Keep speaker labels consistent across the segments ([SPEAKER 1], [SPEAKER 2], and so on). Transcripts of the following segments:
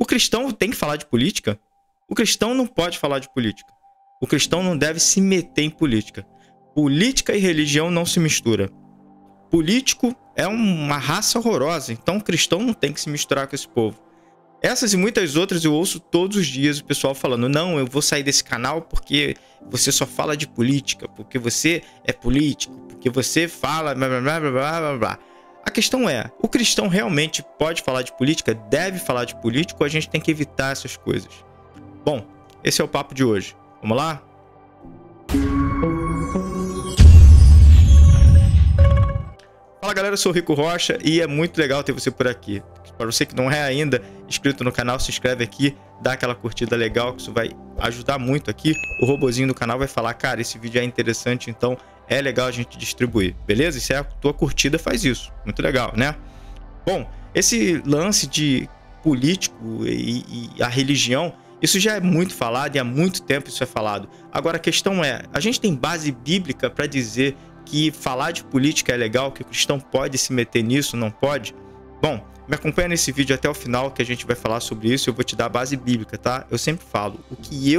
[SPEAKER 1] O cristão tem que falar de política? O cristão não pode falar de política. O cristão não deve se meter em política. Política e religião não se misturam. Político é uma raça horrorosa, então o cristão não tem que se misturar com esse povo. Essas e muitas outras eu ouço todos os dias o pessoal falando: não, eu vou sair desse canal porque você só fala de política, porque você é político, porque você fala blá blá blá blá blá blá. A questão é, o cristão realmente pode falar de política, deve falar de político, ou a gente tem que evitar essas coisas? Bom, esse é o papo de hoje. Vamos lá? Fala galera, eu sou o Rico Rocha e é muito legal ter você por aqui. Para você que não é ainda inscrito no canal, se inscreve aqui, dá aquela curtida legal, que isso vai ajudar muito aqui. O robozinho do canal vai falar: cara, esse vídeo é interessante, então é legal a gente distribuir, beleza? E se é a tua curtida, faz isso. Muito legal, né? Bom, esse lance de político e a religião, isso já é muito falado e há muito tempo isso é falado. Agora a questão é, a gente tem base bíblica para dizer que falar de política é legal, que o cristão pode se meter nisso, não pode? Bom, me acompanha nesse vídeo até o final que a gente vai falar sobre isso. Eu vou te dar a base bíblica, tá? Eu sempre falo, o que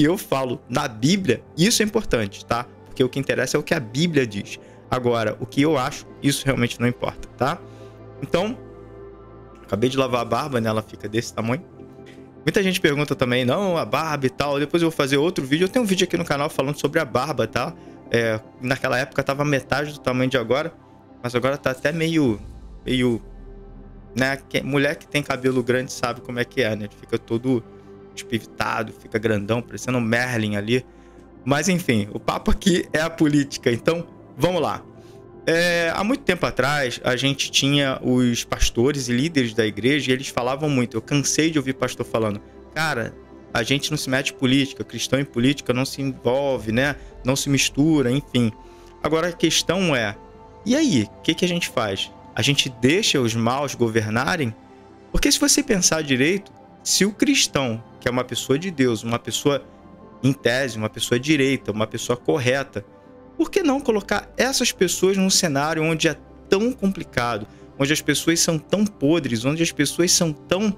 [SPEAKER 1] eu falo na Bíblia, isso é importante, tá? Porque o que interessa é o que a Bíblia diz. Agora, o que eu acho, isso realmente não importa, tá? Então, acabei de lavar a barba, né? Ela fica desse tamanho. Muita gente pergunta também, não, a barba e tal. Depois eu vou fazer outro vídeo. Eu tenho um vídeo aqui no canal falando sobre a barba, tá? Naquela época tava metade do tamanho de agora, mas agora tá até meio, né? Mulher que tem cabelo grande sabe como é que é, né? Fica todo espivitado, fica grandão, parecendo um Merlin ali. Mas enfim, o papo aqui é a política, então vamos lá. Há muito tempo atrás, a gente tinha os pastores e líderes da igreja e eles falavam muito. Eu cansei de ouvir pastor falando: cara, a gente não se mete em política, cristão em política não se envolve, né? Não se mistura, enfim. Agora a questão é, e aí, o que a gente faz? A gente deixa os maus governarem? Porque se você pensar direito, se o cristão, que é uma pessoa de Deus, uma pessoa em tese, uma pessoa direita, uma pessoa correta, por que não colocar essas pessoas num cenário onde é tão complicado, onde as pessoas são tão podres, onde as pessoas são tão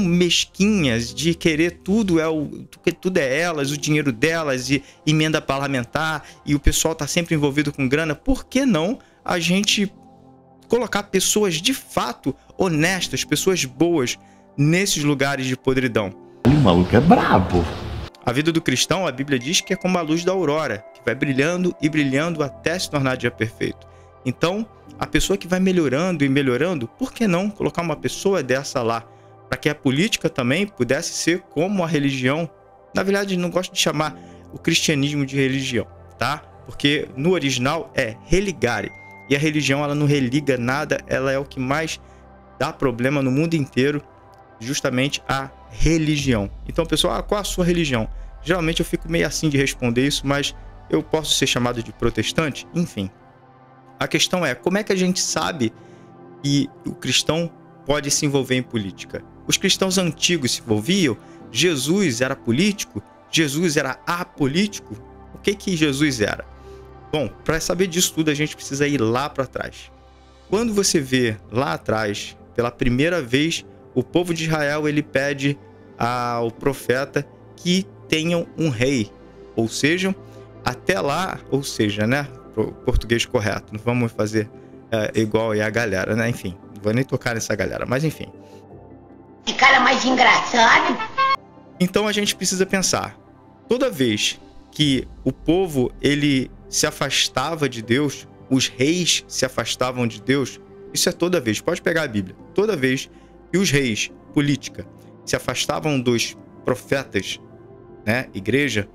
[SPEAKER 1] mesquinhas de querer tudo é elas, o dinheiro delas e emenda parlamentar, e o pessoal tá sempre envolvido com grana? Por que não a gente colocar pessoas de fato honestas, pessoas boas nesses lugares de podridão?
[SPEAKER 2] O maluco é brabo.
[SPEAKER 1] A vida do cristão, a Bíblia diz que é como a luz da aurora, que vai brilhando e brilhando até se tornar dia perfeito. Então, a pessoa que vai melhorando e melhorando, por que não colocar uma pessoa dessa lá? Para que a política também pudesse ser como a religião. Na verdade, não gosto de chamar o cristianismo de religião, tá? Porque no original é religare. E a religião, ela não religa nada, ela é o que mais dá problema no mundo inteiro, justamente a religião. Então, pessoal, qual a sua religião? Geralmente eu fico meio assim de responder isso, mas eu posso ser chamado de protestante? Enfim. A questão é, como é que a gente sabe que o cristão pode se envolver em política? Os cristãos antigos se envolviam? Jesus era político? Jesus era apolítico? O que Jesus era? Bom, para saber disso tudo, a gente precisa ir lá para trás. Quando você vê lá atrás, pela primeira vez, o povo de Israel ele pede ao profeta que tenham um rei. Ou seja, até lá, né? Português correto. Não vamos fazer igual a galera, né? Enfim, não vou nem tocar nessa galera, mas enfim.
[SPEAKER 3] Que cara mais engraçado.
[SPEAKER 1] Então a gente precisa pensar, toda vez que o povo ele se afastava de Deus, os reis se afastavam de Deus, isso é toda vez, pode pegar a Bíblia, toda vez que os reis, política, se afastavam dos profetas, né, igreja,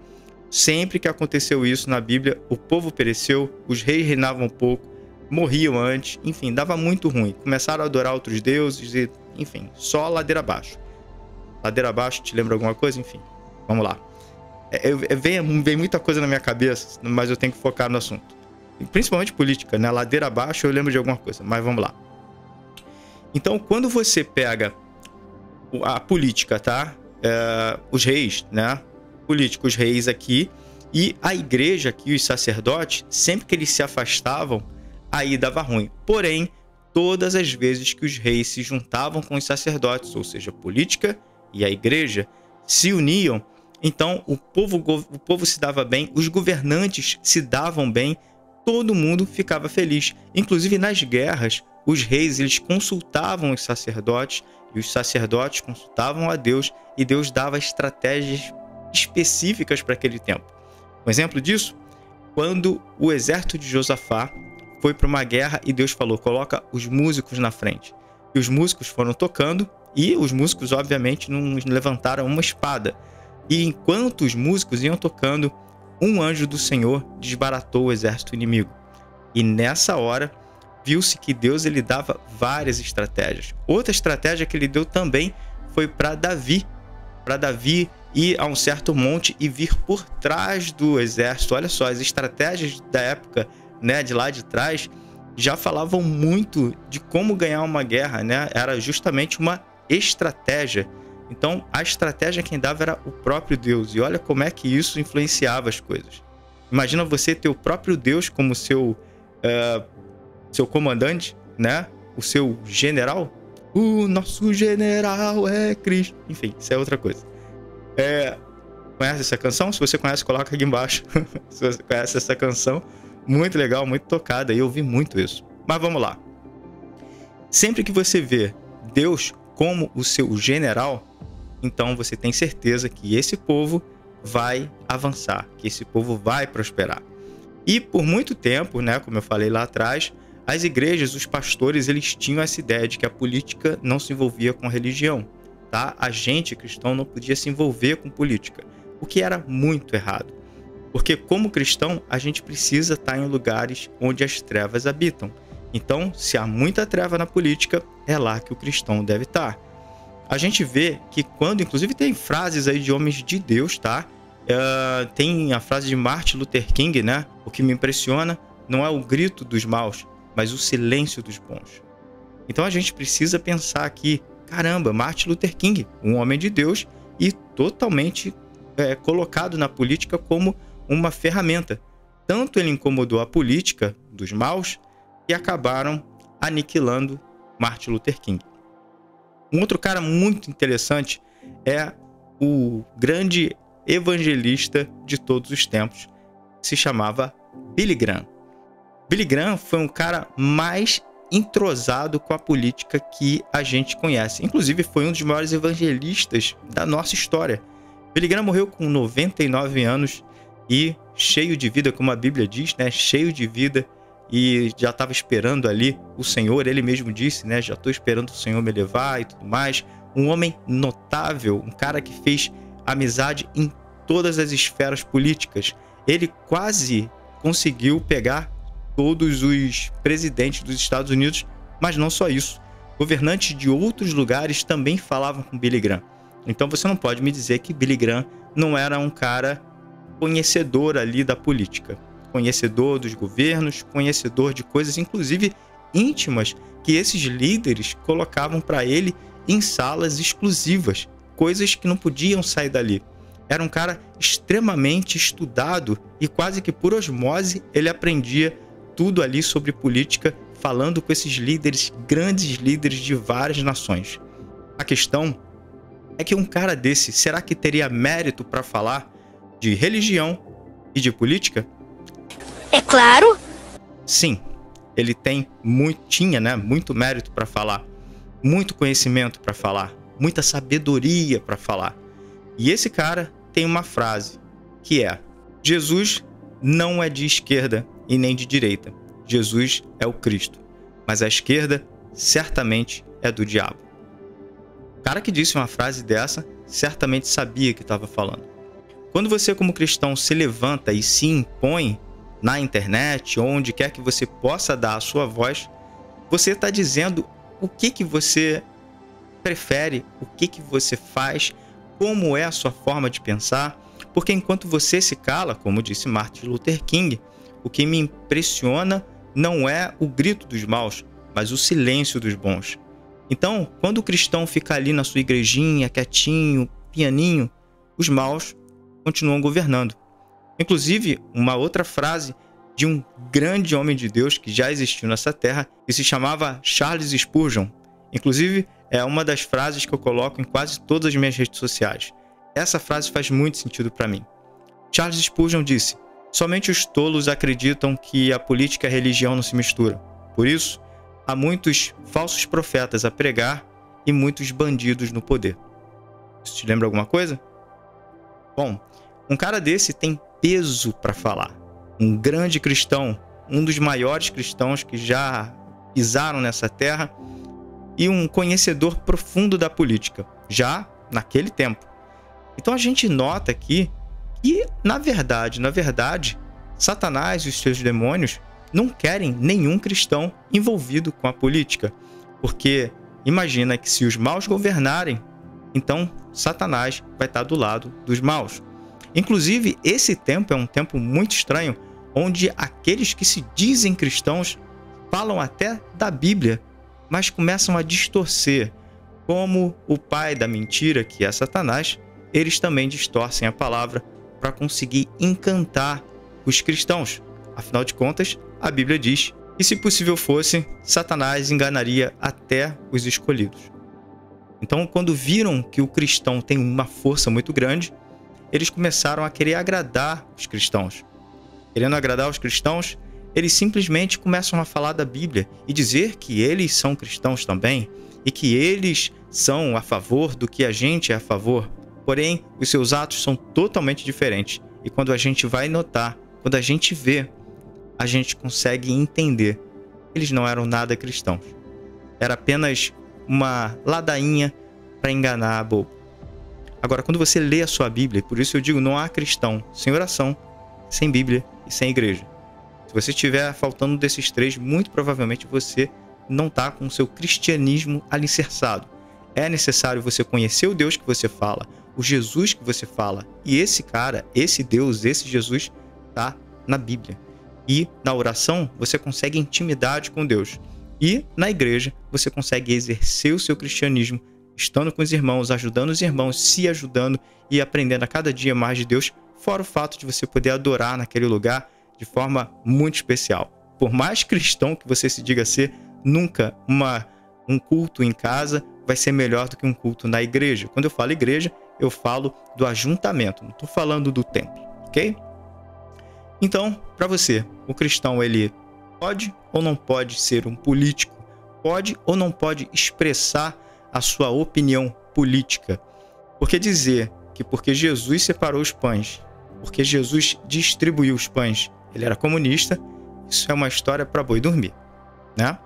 [SPEAKER 1] sempre que aconteceu isso na Bíblia, o povo pereceu, os reis reinavam pouco, morriam antes, enfim, dava muito ruim. Começaram a adorar outros deuses e, enfim, só ladeira abaixo. Ladeira abaixo, te lembra alguma coisa? Enfim, vamos lá. Vem muita coisa na minha cabeça, mas eu tenho que focar no assunto. Principalmente política, né? Ladeira abaixo eu lembro de alguma coisa, mas vamos lá. Então, quando você pega a política, tá? Os reis, né? Políticos, reis aqui, e a igreja aqui, os sacerdotes, sempre que eles se afastavam, aí dava ruim. Porém, todas as vezes que os reis se juntavam com os sacerdotes, ou seja, a política e a igreja se uniam, então o povo se dava bem, os governantes se davam bem, todo mundo ficava feliz. Inclusive nas guerras, os reis eles consultavam os sacerdotes e os sacerdotes consultavam a Deus e Deus dava estratégias específicas para aquele tempo. Um exemplo disso, quando o exército de Josafá foi para uma guerra e Deus falou, coloca os músicos na frente. E os músicos foram tocando e os músicos obviamente não levantaram uma espada. E enquanto os músicos iam tocando, um anjo do Senhor desbaratou o exército inimigo. E nessa hora, viu-se que Deus ele dava várias estratégias. Outra estratégia que ele deu também foi para Davi. Para Davi ir a um certo monte e vir por trás do exército. Olha só, as estratégias da época, né, de lá de trás, já falavam muito de como ganhar uma guerra, né? Era justamente uma estratégia. Então, a estratégia quem dava era o próprio Deus. E olha como é que isso influenciava as coisas. Imagina você ter o próprio Deus como seu comandante, né? O seu general. O nosso general é Cristo. Enfim, isso é outra coisa. Conhece essa canção? Se você conhece, coloca aqui embaixo. Se você conhece essa canção, muito legal, muito tocada. E eu ouvi muito isso. Mas vamos lá. Sempre que você vê Deus como o seu general, então você tem certeza que esse povo vai avançar, que esse povo vai prosperar. E por muito tempo, né, como eu falei lá atrás, as igrejas, os pastores, eles tinham essa ideia de que a política não se envolvia com a religião, tá? A gente, cristão, não podia se envolver com política, o que era muito errado. Porque como cristão, a gente precisa estar em lugares onde as trevas habitam. Então, se há muita treva na política, é lá que o cristão deve estar. A gente vê que quando, inclusive tem frases aí de homens de Deus, tá? Tem a frase de Martin Luther King, né? O que me impressiona não é o grito dos maus, mas o silêncio dos bons. Então a gente precisa pensar aqui, caramba, Martin Luther King, um homem de Deus e totalmente colocado na política como uma ferramenta. Tanto ele incomodou a política dos maus que acabaram aniquilando Martin Luther King. Um outro cara muito interessante é o grande evangelista de todos os tempos, que se chamava Billy Graham. Billy Graham foi um cara mais entrosado com a política que a gente conhece. Inclusive, foi um dos maiores evangelistas da nossa história. Billy Graham morreu com 99 anos e cheio de vida, como a Bíblia diz, né? Cheio de vida e já estava esperando ali o Senhor. Ele mesmo disse, né? Já estou esperando o Senhor me levar e tudo mais. Um homem notável, um cara que fez amizade em todas as esferas políticas. Ele quase conseguiu pegar todos os presidentes dos Estados Unidos, mas não só isso. Governantes de outros lugares também falavam com Billy Graham. Então você não pode me dizer que Billy Graham não era um cara conhecedor ali da política, conhecedor dos governos, conhecedor de coisas, inclusive íntimas, que esses líderes colocavam para ele em salas exclusivas, coisas que não podiam sair dali. Era um cara extremamente estudado e quase que por osmose ele aprendia tudo ali sobre política, falando com esses líderes, grandes líderes de várias nações. A questão é que um cara desse, será que teria mérito para falar de religião e de política?
[SPEAKER 3] É claro.
[SPEAKER 1] Sim, ele tinha, né, muito mérito para falar, muito conhecimento para falar, muita sabedoria para falar. E esse cara tem uma frase que é: Jesus não é de esquerda e nem de direita. Jesus é o Cristo, mas a esquerda certamente é do diabo. O cara que disse uma frase dessa certamente sabia o que estava falando. Quando você, como cristão, se levanta e se impõe na internet, onde quer que você possa dar a sua voz, você está dizendo o que você prefere, o que você faz, como é a sua forma de pensar, porque enquanto você se cala, como disse Martin Luther King, o que me impressiona não é o grito dos maus, mas o silêncio dos bons. Então, quando o cristão fica ali na sua igrejinha, quietinho, pianinho, os maus continuam governando. Inclusive, uma outra frase de um grande homem de Deus que já existiu nessa terra e se chamava Charles Spurgeon. Inclusive, é uma das frases que eu coloco em quase todas as minhas redes sociais. Essa frase faz muito sentido para mim. Charles Spurgeon disse: somente os tolos acreditam que a política e a religião não se misturam. Por isso, há muitos falsos profetas a pregar e muitos bandidos no poder. Isso te lembra alguma coisa? Bom, um cara desse tem peso para falar. Um grande cristão, um dos maiores cristãos que já pisaram nessa terra e um conhecedor profundo da política, já naquele tempo. Então a gente nota aqui que, na verdade, Satanás e os seus demônios não querem nenhum cristão envolvido com a política, porque imagina que se os maus governarem, então Satanás vai estar do lado dos maus. Inclusive, esse tempo é um tempo muito estranho, onde aqueles que se dizem cristãos falam até da Bíblia, mas começam a distorcer. Como o pai da mentira, que é Satanás, eles também distorcem a palavra para conseguir encantar os cristãos. Afinal de contas, a Bíblia diz que, se possível fosse, Satanás enganaria até os escolhidos. Então, quando viram que o cristão tem uma força muito grande, eles começaram a querer agradar os cristãos. Querendo agradar os cristãos, eles simplesmente começam a falar da Bíblia e dizer que eles são cristãos também e que eles são a favor do que a gente é a favor. Porém, os seus atos são totalmente diferentes. E quando a gente vai notar, quando a gente vê, a gente consegue entender. Eles não eram nada cristãos. Era apenas uma ladainha para enganar a bobo. Agora, quando você lê a sua Bíblia, por isso eu digo, não há cristão sem oração, sem Bíblia e sem igreja. Se você estiver faltando desses três, muito provavelmente você não está com o seu cristianismo alicerçado. É necessário você conhecer o Deus que você fala, o Jesus que você fala. E esse cara, esse Deus, esse Jesus está na Bíblia. E na oração você consegue intimidade com Deus. E na igreja você consegue exercer o seu cristianismo, estando com os irmãos, ajudando os irmãos, se ajudando e aprendendo a cada dia mais de Deus, fora o fato de você poder adorar naquele lugar de forma muito especial. Por mais cristão que você se diga ser, nunca um culto em casa vai ser melhor do que um culto na igreja. Quando eu falo igreja, eu falo do ajuntamento, não estou falando do templo, ok? Então, para você, o cristão, ele pode ou não pode ser um político? Pode ou não pode expressar a sua opinião política? Porque dizer que porque Jesus separou os pães, porque Jesus distribuiu os pães, ele era comunista, isso é uma história para boi dormir, né?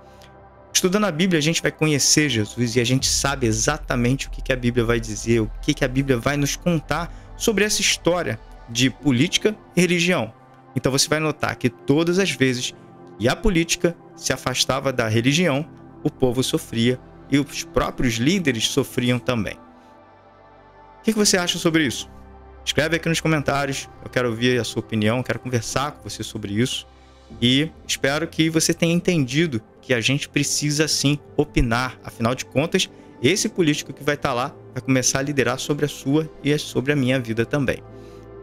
[SPEAKER 1] Estudando a Bíblia, a gente vai conhecer Jesus e a gente sabe exatamente o que a Bíblia vai dizer, o que a Bíblia vai nos contar sobre essa história de política e religião. Então você vai notar que todas as vezes que a política se afastava da religião, o povo sofria e os próprios líderes sofriam também. O que você acha sobre isso? Escreve aqui nos comentários, eu quero ouvir a sua opinião, quero conversar com você sobre isso. E espero que você tenha entendido que a gente precisa sim opinar. Afinal de contas, esse político que vai estar lá vai começar a liderar sobre a sua e sobre a minha vida também.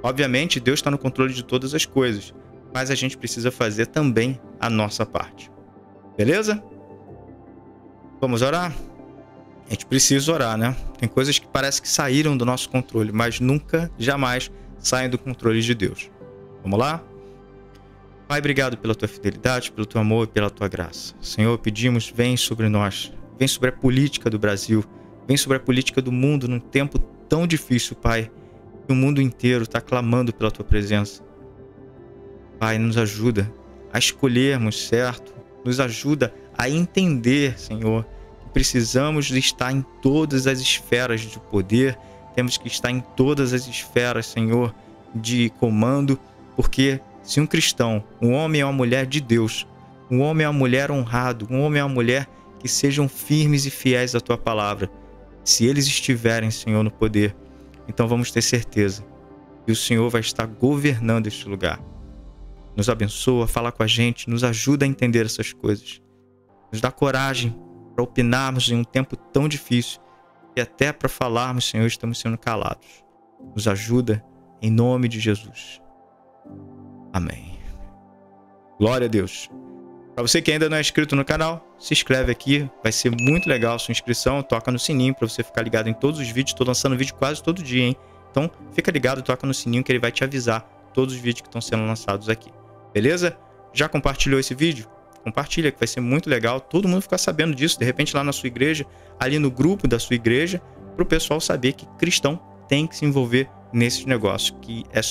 [SPEAKER 1] Obviamente, Deus está no controle de todas as coisas, mas a gente precisa fazer também a nossa parte. Beleza? Vamos orar? A gente precisa orar, né? Tem coisas que parece que saíram do nosso controle, mas nunca, jamais saem do controle de Deus. Vamos lá? Pai, obrigado pela tua fidelidade, pelo teu amor e pela tua graça. Senhor, pedimos, vem sobre nós, vem sobre a política do Brasil, vem sobre a política do mundo num tempo tão difícil, Pai, que o mundo inteiro está clamando pela tua presença. Pai, nos ajuda a escolhermos certo, nos ajuda a entender, Senhor, que precisamos de estar em todas as esferas de poder, temos que estar em todas as esferas, Senhor, de comando, porque se um cristão, um homem ou uma mulher de Deus, um homem ou uma mulher honrado, um homem ou uma mulher que sejam firmes e fiéis à tua palavra, se eles estiverem, Senhor, no poder, então vamos ter certeza que o Senhor vai estar governando este lugar. Nos abençoa, fala com a gente, nos ajuda a entender essas coisas. Nos dá coragem para opinarmos em um tempo tão difícil e até para falarmos, Senhor, estamos sendo calados. Nos ajuda em nome de Jesus. Amém. Glória a Deus. Para você que ainda não é inscrito no canal, se inscreve aqui, vai ser muito legal a sua inscrição, toca no sininho para você ficar ligado em todos os vídeos, estou lançando vídeo quase todo dia, hein? Então fica ligado, toca no sininho que ele vai te avisar todos os vídeos que estão sendo lançados aqui, beleza? Já compartilhou esse vídeo? Compartilha, que vai ser muito legal, todo mundo ficar sabendo disso, de repente lá na sua igreja, ali no grupo da sua igreja, para o pessoal saber que cristão tem que se envolver nesses negócios, que é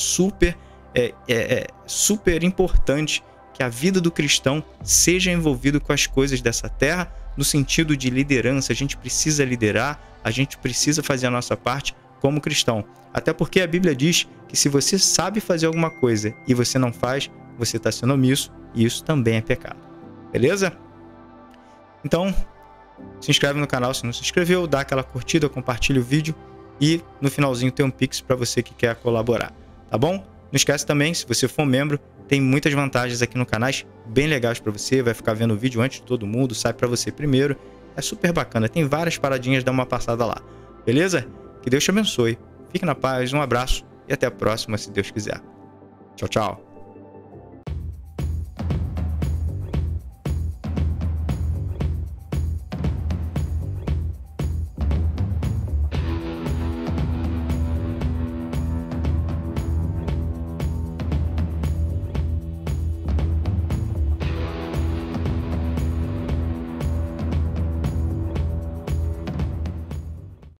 [SPEAKER 1] super importante que a vida do cristão seja envolvido com as coisas dessa terra, no sentido de liderança. A gente precisa liderar, a gente precisa fazer a nossa parte como cristão. Até porque a Bíblia diz que se você sabe fazer alguma coisa e você não faz, você está sendo omisso, e isso também é pecado. Beleza? Então, se inscreve no canal se não se inscreveu, dá aquela curtida, compartilha o vídeo e no finalzinho tem um Pix para você que quer colaborar, tá bom? Não esquece também, se você for membro, tem muitas vantagens aqui no canal, bem legais para você, vai ficar vendo o vídeo antes de todo mundo, sai para você primeiro, é super bacana, tem várias paradinhas, dá uma passada lá, beleza? Que Deus te abençoe, fique na paz, um abraço e até a próxima, se Deus quiser. Tchau, tchau.